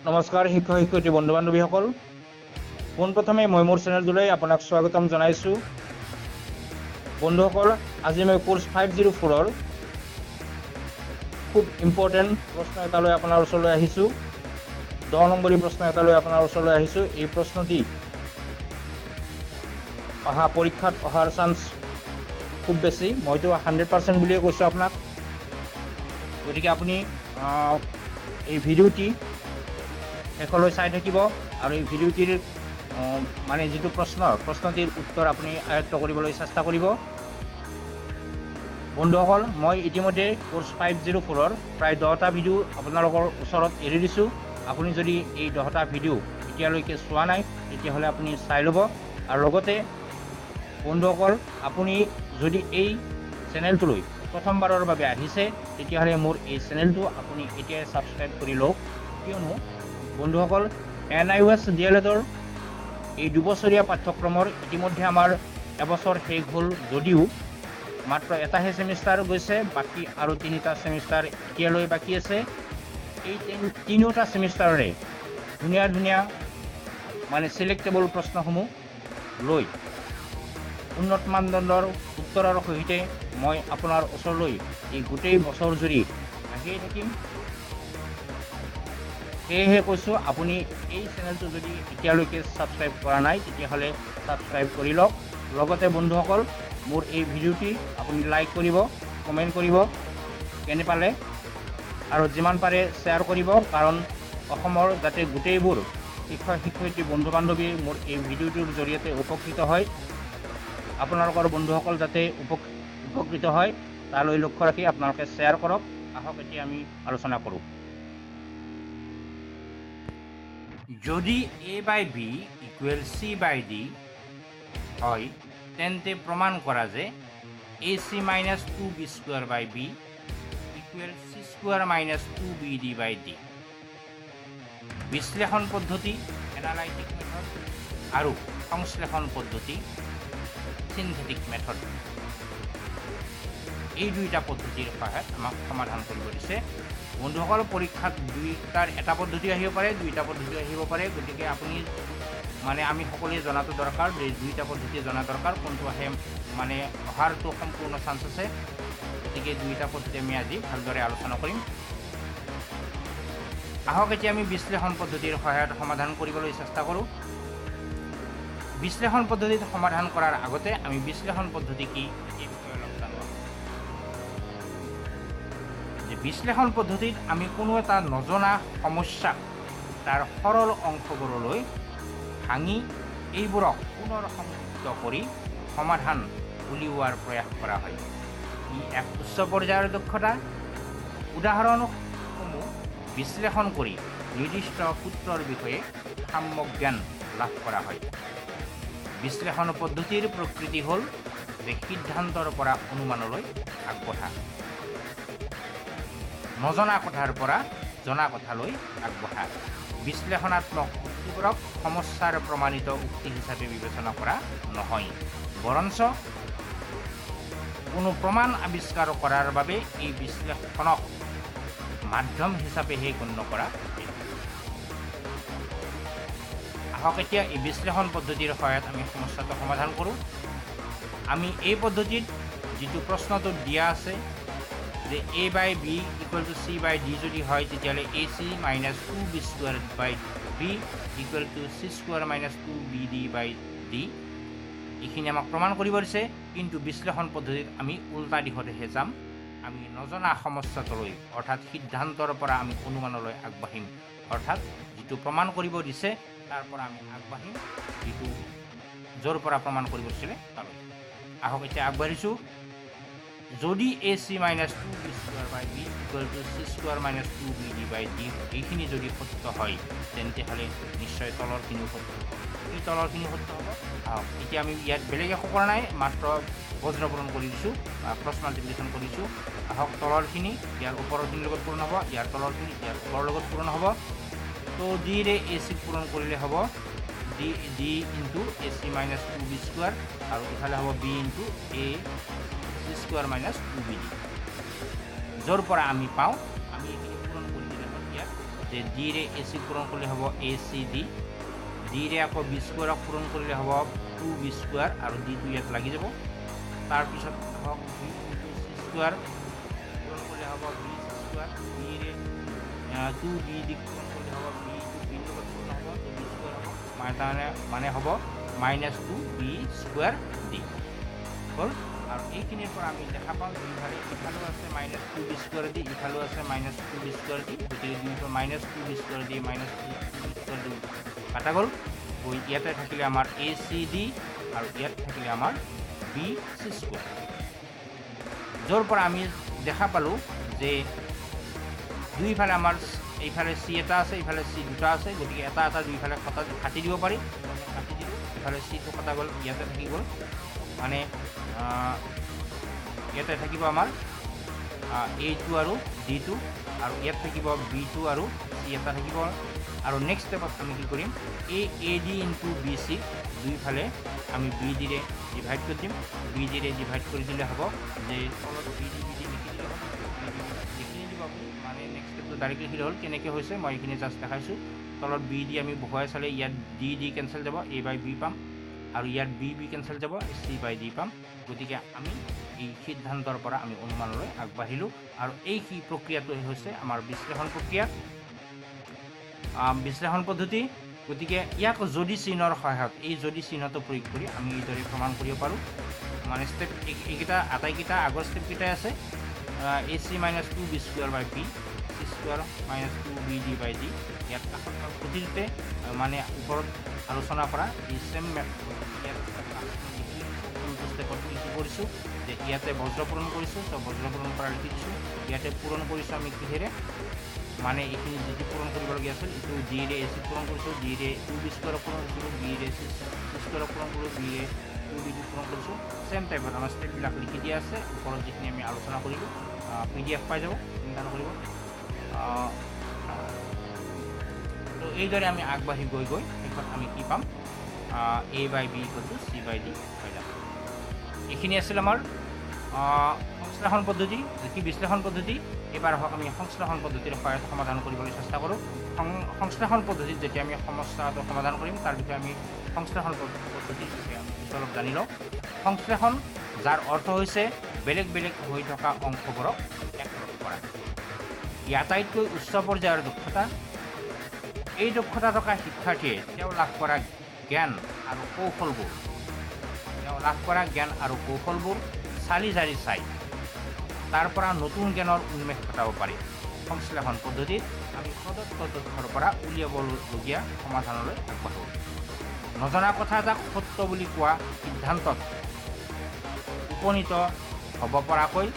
নমস্কাৰ শিক্ষক শিক্ষয়িত্ৰী বন্ধু বান্ধৱীসকল, পোনপ্ৰথমে মই মোৰ চেনেলটোলৈ আপোনাক স্বাগতম জনাইছোঁ। বন্ধুসকল, আজি মই কোৰ্চ 504ৰ খুব ইম্পৰ্টেণ্ট প্ৰশ্ন এটালৈ আপোনাৰ ওচৰলৈ আহিছোঁ। 10 নম্বৰী প্ৰশ্ন এটালৈ আপোনাৰ ওচৰলৈ আহিছোঁ। এই প্ৰশ্নটি পৰীক্ষাত অহাৰ চান্স খুব বেছি, মইতো 100% বুলিয়ে কৈছোঁ আপোনাক। গতিকে আপুনি এই ভিডিঅ'টি শেষলৈ চাই থাকিব আৰু এই ভিডিঅ'টিৰ মানে যিটো প্ৰশ্নটিৰ উত্তৰ আপুনি আয়ত্ত কৰিবলৈ চেষ্টা কৰিব। বন্ধুসকল, মই ইতিমধ্যে কোৰ্চ 504ৰ প্ৰায় 10টা ভিডিঅ' আপোনালোকৰ ওচৰত এৰি দিছোঁ। আপুনি যদি এই 10টা ভিডিঅ' এতিয়ালৈকে চোৱা নাই তেতিয়াহ'লে আপুনি চাই ল'ব। আৰু লগতে বন্ধুসকল, আপুনি যদি এই চেনেলটোলৈ প্ৰথমবাৰৰ বাবে আহিছে তেতিয়াহ'লে মোৰ এই চেনেলটো আপুনি এতিয়াই ছাবস্ক্ৰাইব কৰি লওক। কিয়নো বন্ধুসকল, NIOS DLEDৰ এই 2 বছৰীয়া পাঠ্যক্ৰমৰ ইতিমধ্যে আমাৰ এবছৰ শেষ হ'ল যদিও মাত্ৰ এটাহে ছেমিষ্টাৰ গৈছে, বাকী আৰু 3টা ছেমিষ্টাৰ এতিয়ালৈ বাকী আছে। এই 3টা ছেমিষ্টাৰৰে ধুনীয়া মানে ছিলেক্টেবল প্ৰশ্নসমূহ লৈ উন্নত মানদণ্ডৰ উত্তৰৰ সৈতে মই আপোনাৰ ওচৰলৈ এই গোটেই বছৰ জুৰি আহিয়ে থাকিম। সেয়েহে কৈছোঁ, আপুনি এই চেনেলটো যদি এতিয়ালৈকে ছাবস্ক্ৰাইব কৰা নাই তেতিয়াহ'লে ছাবস্ক্ৰাইব কৰি লওক। লগতে বন্ধুসকল, মোৰ এই ভিডিঅ'টি আপুনি লাইক কৰিব, কমেণ্ট কৰিব কেনে পালে, আৰু যিমান পাৰে শ্বেয়াৰ কৰিব, কাৰণ অসমৰ যাতে গোটেইবোৰ শিক্ষক শিক্ষয়িত্ৰী বন্ধু বান্ধৱী মোৰ এই ভিডিঅ'টোৰ জৰিয়তে উপকৃত হয়, আপোনালোকৰ বন্ধুসকল যাতে উপকৃত হয় তালৈ লক্ষ্য ৰাখি আপোনালোকে শ্বেয়াৰ কৰক। আহক এতিয়া আমি আলোচনা কৰোঁ। যদি A/B = C/D হয়, তেন্তে প্ৰমাণ কৰা যে AC - 2B² B = C² - 2BD/D। বিশ্লেষণ পদ্ধতি এনালাইটিক মেথড আৰু সংশ্লেষণ পদ্ধতি সিন্থেটিক মেথড, এই 2টা পদ্ধতিৰ সহায়ত আমাক সমাধান কৰিব দিছে। বন্ধুসকল, পৰীক্ষাত 2টাৰ এটা পদ্ধতি আহিব পাৰে, 2টা পদ্ধতি আহিব পাৰে। গতিকে আপুনি আমি সকলোৱে জনাটো দৰকাৰ যে 2টা পদ্ধতি জনা দৰকাৰ, কোনটো আহে মানে অহাৰটো সম্পূৰ্ণ চান্স আছে। গতিকে 2টা পদ্ধতি আমি আজি ভালদৰে আলোচনা কৰিম। আহক এতিয়া আমি বিশ্লেষণ পদ্ধতিৰ সহায়ত সমাধান কৰিবলৈ চেষ্টা কৰোঁ। বিশ্লেষণ পদ্ধতিত সমাধান কৰাৰ আগতে আমি বিশ্লেষণ পদ্ধতি কি এই বিষয়ে অলপ জানো। বিশ্লেষণ পদ্ধতিত আমি কোনো এটা নজনা সমস্যাক তাৰ সৰল অংশবোৰলৈ ভাঙি এইবোৰক পুনৰ সংযুক্ত কৰি সমাধান উলিওৱাৰ প্ৰয়াস কৰা হয়। ই এক উচ্চ পৰ্যায়ৰ দক্ষতা। উদাহৰণসমূহ বিশ্লেষণ কৰি নিৰ্দিষ্ট সূত্ৰৰ বিষয়ে সাম্যক জ্ঞান লাভ কৰা হয়। বিশ্লেষণ পদ্ধতিৰ প্ৰকৃতি হ'ল যে সিদ্ধান্তৰ পৰা অনুমানলৈ আগবঢ়া, নজনা কথাৰ পৰা জনা কথালৈ আগবঢ়া। বিশ্লেষণাত্মক উক্তিবোৰক সমস্যাৰ প্ৰমাণিত উক্তি হিচাপে বিবেচনা কৰা নহয়, বৰঞ্চ কোনো প্ৰমাণ আৱিষ্কাৰ কৰাৰ বাবে এই বিশ্লেষণক মাধ্যম হিচাপেহে গণ্য কৰা হয়। আহক এতিয়া এই বিশ্লেষণ পদ্ধতিৰ সহায়ত আমি সমস্যাটো সমাধান কৰোঁ। আমি এই পদ্ধতিত যিটো প্ৰশ্নটোত দিয়া আছে যে A/B = C/D যদি হয় তেতিয়াহ'লে AC - 2B² B = C² - 2BD/D, এইখিনি আমাক প্ৰমাণ কৰিব দিছে। কিন্তু বিশ্লেষণ পদ্ধতিত আমি উল্টা দিশতেহে যাম। আমি নজনা সমস্যাটোলৈ অৰ্থাৎ সিদ্ধান্তৰ পৰা আমি অনুমানলৈ আগবাঢ়িম, অৰ্থাৎ যিটো প্ৰমাণ কৰিব দিছে তাৰ পৰা আমি আগবাঢ়িম যিটো য'ৰ পৰা প্ৰমাণ কৰিব দিছিলে তালৈ। আহক এতিয়া আগবাঢ়িছোঁ। যদি AC - 2B² B = C² - 2BD/D এইখিনি যদি সত্য হয় তেন্তেহ'লে নিশ্চয় তলৰখিনিও সত্য হ'ব। এই তলৰখিনি সত্য হ'ব। এতিয়া আমি ইয়াত বেলেগ একো কৰা নাই, মাত্ৰ বজ্ৰপূৰণ কৰি দিছোঁ বা ক্ৰছ মাল্টিপ্লিকেশ্যন কৰিছোঁ। আহক তলৰখিনি ইয়াৰ ওপৰৰখিনিৰ লগত পূৰণ হ'ব, ইয়াৰ তলৰখিনি ইয়াৰ ওপৰৰ লগত পূৰণ হ'ব। তো ডিৰে AC পূৰণ কৰিলে হ'ব D × AC - 2B² আৰু ইফালে হ'ব B × AC² - 2BD। য'ৰ পৰা আমি পাওঁ আমি এইখিনি পূৰণ কৰি দিলে হ'ল ইয়াত যে ডিৰে এ চি পূৰণ কৰিলে হ'ব এ চি ডি, ডিৰে আকৌ বি স্কুৱাৰক পূৰণ কৰিলে হ'ব 2b স্কুৱাৰ আৰু ডিটো ইয়াত লাগি যাব। তাৰপিছত হওক বি ইনটু চি স্কুৱাৰ পূৰণ কৰিলে হ'ব বি চি স্কুৱাৰ, ডিৰে 2d পূৰণ কৰিলে হ'ব বি ইনটু বিৰ লগত পূৰণ হ'ব 2b স্কুৱাৰ হ'ব, মানে হ'ব -2b স্কুৱাৰ ডি হ'ল। আৰু এইখিনিৰ পৰা আমি দেখা পাওঁ দুইফালে ইফালেও আছে -2b স্কুৱাৰ ডি, ইফালেও আছে -2b স্কুৱাৰ ডি, গতিকে দুইফালে -2b square D -2b square D কাটা গ'ল। ইয়াতে থাকিলে আমাৰ এ চি ডি আৰু ইয়াত থাকিলে আমাৰ বি চি স্কুৱাৰ, য'ৰ পৰা আমি দেখা পালোঁ যে দুইফালে আমাৰ এইফালে চি এটা আছে, এইফালে চি দুটা আছে, গতিকে এটা এটা দুইফালে কাটি দিব পাৰি। কাটি দিলোঁ, ইফালে চিটো কটা গ'ল, ইয়াতে থাকি গ'ল, মানে ইয়াতে থাকিব আমাৰ A2 আৰু D2 আৰু ইয়াত থাকিব B2 আৰু C এটা থাকিব। আৰু নেক্সট ষ্টেপত আমি কি কৰিম, AD ইনটু BC দুইফালে আমি BD ৰে ডিভাইড কৰি দিম। BD ৰে ডিভাইড কৰি দিলে হ'ব যে তলত BD লিখি দিলে হ'ব, লিখি দিব আপুনি, মানে নেক্সট ষ্টেপটো ডাইৰেক্টলি লিখিলে হ'ল। কেনেকৈ হৈছে মই এইখিনি জাষ্ট দেখাইছোঁ। তলত BD আমি বহুৱাই চালে ইয়াত D কেঞ্চেল যাব, A/B পাম, আৰু ইয়াত B কেঞ্চেল যাব, C/D পাম। গতিকে আমি এই সিদ্ধান্তৰ পৰা আমি অনুমানলৈ আগবাঢ়িলোঁ, আৰু এই প্ৰক্ৰিয়াটো হৈছে আমাৰ বিশ্লেষণ প্ৰক্ৰিয়া, বিশ্লেষণ পদ্ধতি। গতিকে ইয়াক যদি চিহ্নৰ সহায়ত, এই যদি চিহ্নটো প্ৰয়োগ কৰি আমি এইদৰে প্ৰমাণ কৰিব পাৰোঁ। মানে ষ্টেপ এইকেইটা আটাইকেইটা আগৰ ষ্টেপকেইটাই আছে, AC -2b স্কুৱাৰ বাই বি, চি স্কুৱাৰ -2bd বাই ডি। ইয়াত কাষত প্ৰতিটোতে মানে ওপৰত আলোচনা কৰা এই চেম কোনটো ষ্টেপত কি কৰিছোঁ, যে ইয়াতে বজ্ৰ পূৰণ কৰিছোঁ, তো বজ্ৰ পূৰণ কৰা লিখি দিছোঁ। ইয়াতে পূৰণ কৰিছোঁ আমি কিহেৰে, মানে এইখিনি যিটো পূৰণ কৰিবলগীয়া আছিল, এইটো ডিৰে এ চি পূৰণ কৰিছোঁ, ডিৰে 2b স্কুৱাৰক পূৰণ কৰিছোঁ, বিৰে চি স্কুৱাৰক পূৰণ কৰিছোঁ, বিৰে 2b পূৰণ কৰিছোঁ। চেম টাইপত আমাৰ ষ্টেপবিলাক লিখি দিয়া আছে, ওপৰত যিখিনি আমি আলোচনা কৰিলোঁ। PDF পাই যাব, চিন্তা নকৰিব। তো এইদৰে আমি আগবাঢ়ি গৈ শেষত আমি কি পাম, A/B = C/D পাই যাম। এইখিনি আছিল আমাৰ সংশ্লেষণ পদ্ধতি, কি বিশ্লেষণ পদ্ধতি। এইবাৰ আমি সংশ্লেষণ পদ্ধতিৰ সহায়ত সমাধান কৰিবলৈ চেষ্টা কৰোঁ। সংশ্লেষণ পদ্ধতিত যেতিয়া আমি সমস্যাটো সমাধান কৰিম, তাৰ বিষয়ে আমি সংশ্লেষণ পদ্ধতিৰ বিষয়ে আমি কিছু অলপ জানি লওঁ। সংশ্লেষণ, যাৰ অৰ্থ হৈছে বেলেগ বেলেগ হৈ থকা অংশবোৰক একলগ কৰা। ই আটাইতকৈ উচ্চ পৰ্যায়ৰ দক্ষতা। এই দক্ষতা থকা শিক্ষাৰ্থীয়ে তেওঁ লাভ কৰা জ্ঞান আৰু কৌশলবোৰ চালি জাৰি চাই তাৰ পৰা নতুন জ্ঞানৰ উন্মেষ ঘটাব পাৰি। সংশ্লেষণ পদ্ধতিত আমি প্ৰদত্ত তথ্যৰ পৰা উলিয়াবলগীয়া সমাধানলৈ আগবাঢ়োঁ। নজনা কথা এটাক সত্য বুলি কোৱা সিদ্ধান্তত উপনীত হ'ব পৰাকৈ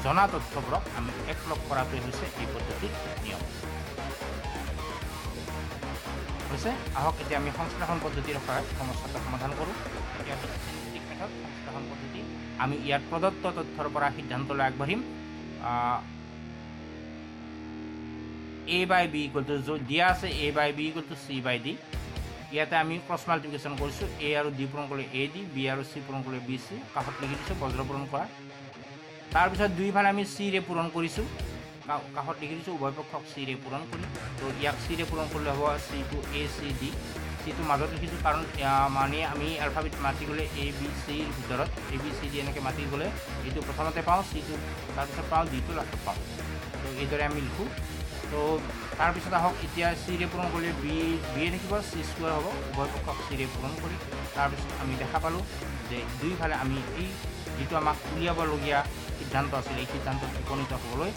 জনা তথ্যবোৰক আমি একলগ কৰাটোৱে হৈছে এই পদ্ধতিৰ নিয়ম। হৈছে, আহক এতিয়া আমি সংশ্লেষণ পদ্ধতিৰ সহায়ত সমস্যাটো সমাধান কৰোঁ। এতিয়া চিন্থেটিক মেথড সংশ্লেষণ পদ্ধতি, আমি ইয়াত প্ৰদত্ত তথ্যৰ পৰা সিদ্ধান্তলৈ আগবাঢ়িম। A/B দিয়া আছে, A/B = C/D। ইয়াতে আমি ক্ৰছ মাল্টিপ্লিকেশ্যন কৰিছোঁ, A আৰু D পূৰণ কৰিলে AD, B আৰু C পূৰণ কৰিলে BC, কাষত লিখি দিছোঁ বজ্ৰ পূৰণ কৰা। তাৰপিছত দুইফালে আমি C ৰে পূৰণ কৰিছোঁ, কাষত লিখি দিছোঁ উভয় পক্ষক C ৰে পূৰণ কৰি। তো ইয়াক C ৰে পূৰণ কৰিলে হ'ব C টো ACD, চিটো মাজত লিখিছোঁ কাৰণ মানে আমি এলফাবেট মাতি গ'লে ABCৰ ভিতৰত ABCD এনেকৈ মাতি গ'লে এইটো প্ৰথমতে পাওঁ, চিটো তাৰপিছত পাওঁ, ডিটো লাষ্টত পাওঁ। তো এইদৰে আমি লিখোঁ। তো তাৰপিছত আহক এতিয়া C ৰে পূৰণ কৰিলে বি থাকিব, চি স্কুৱাৰ হ'ব, উভয় পক্ষক C ৰে পূৰণ কৰি। তাৰপিছত আমি দেখা পালোঁ যে দুইফালে আমি এই যিটো আমাক উলিয়াবলগীয়া সিদ্ধান্ত আছিল, এই সিদ্ধান্তত উপনীত হ'বলৈ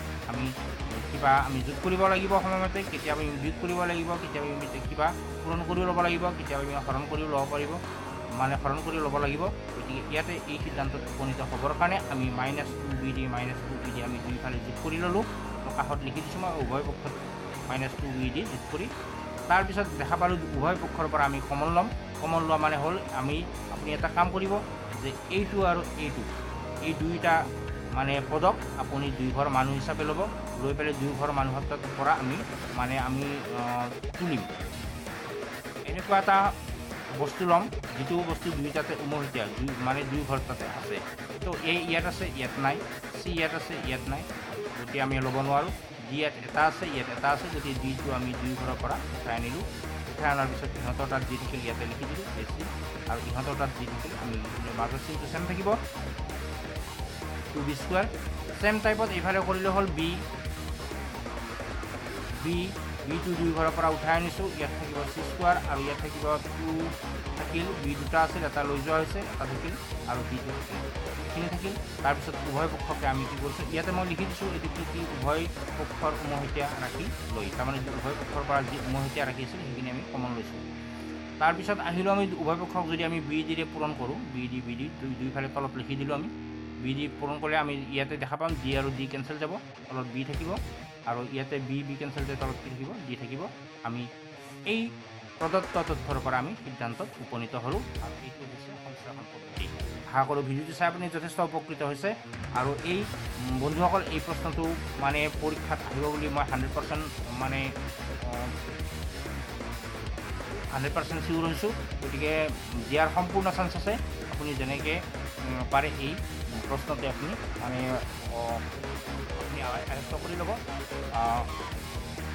আমি যোগ কৰিব লাগিব সময়মতে। কেতিয়াবা আমি বিয়োগ কৰিব লাগিব, কেতিয়াবা আমি কিবা পূৰণ কৰি ল'ব লাগিব, কেতিয়াবা আমি হৰণ কৰিও ল'ব পাৰিব, মানে হৰণ কৰি ল'ব লাগিব। গতিকে ইয়াতে এই সিদ্ধান্তত উপনীত হ'বৰ কাৰণে আমি -2bd আমি দুইফালে যোগ কৰি ল'লোঁ। তো কাষত লিখি দিছোঁ মই উভয় পক্ষত -2bd যোগ কৰি। তাৰপিছত দেখা পালোঁ উভয় পক্ষৰ পৰা আমি কমন ল'ম। কমন লোৱা মানে হ'ল আপুনি এটা কাম কৰিব যে এইটো আৰু এইটো, এই দুইটা মানে পদক আপুনি দুই ঘৰ মানুহ হিচাপে ল'ব, লৈ পেলাই দুই ঘৰ মানুহৰ পৰা আমি তুলিম। এনেকুৱা এটা বস্তু ল'ম যিটো বস্তু দুইটাতে উমৈহতীয়া, দুই ঘৰ তাতে আছে। তো ইয়াত আছে, ইয়াত নাই, চি ইয়াত আছে, ইয়াত নাই, গতিকে আমি ল'ব নোৱাৰোঁ। ডি ইয়াত এটা আছে ইয়াত এটা আছে গতিকে ডিটো আমি 2 ঘৰৰ পৰা উঠাই আনিলোঁ উঠাই অনাৰ পিছত ইহঁতৰ তাত যি থাকিল ইয়াতে লিখি দিলোঁ বেছি আৰু ইহঁতৰ তাত যি থাকিল আমি লিখিলোঁ মাজৰ চিনটো চেম থাকিব 2b স্কোৱাৰ চেম টাইপত এইফালে কৰিলে হ'ল বিটো 2 ঘৰৰ পৰা উঠাই আনিছোঁ ইয়াত থাকিব চি স্কোৱাৰ আৰু ইয়াত থাকিব 2 থাকিল বি দুটা আছিল এটা লৈ যোৱা হৈছে এটা থাকিল আৰু বিটো থাকিল এইখিনি থাকিল তাৰপিছত উভয় পক্ষকে আমি কি কৰিছোঁ ইয়াতে মই লিখি দিছোঁ এইটো কি উভয় পক্ষৰ উমৈহতীয়া ৰাখি লৈ তাৰমানে উভয় পক্ষৰ পৰা যি উমৈহতীয়া ৰাখি আছিল সেইখিনি আমি কমন লৈছোঁ তাৰপিছত আহিলোঁ আমি উভয় পক্ষক যদি আমি বি ডিৰে পূৰণ কৰোঁ বি ডি দুইফালে তলত লিখি দিলোঁ আমি বি ডি পূৰণ কৰিলে আমি ইয়াতে দেখা পাম ডি আৰু ডি কেঞ্চেল যাব তলত বি থাকিব আৰু ইয়াতে বি কেঞ্চেল যায় তলত কি থাকিব ডি থাকিব আমি এই প্ৰদত্ত তথ্যৰ পৰা আমি সিদ্ধান্তত উপনীত হ'লোঁ আৰু এইটো হৈছে সংশ্লেষণ পদ্ধতি আশা কৰোঁ ভিডিঅ'টো চাই আপুনি যথেষ্ট উপকৃত হৈছে আৰু এই বন্ধুসকল এই প্ৰশ্নটো মানে পৰীক্ষাত আহিব বুলি মই 100% মানে 100% চিয়ৰ হৈছোঁ গতিকে দিয়াৰ সম্পূৰ্ণ চান্স আছে আপুনি যেনেকৈ পাৰে এই প্ৰশ্নতে আপুনি মানে আপুনি আয়ত্ব কৰি ল'ব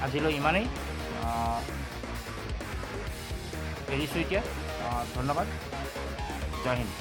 আজিলৈ ইমানেই এৰিছোঁ এতিয়া ধন্যবাদ জয় হিন্দ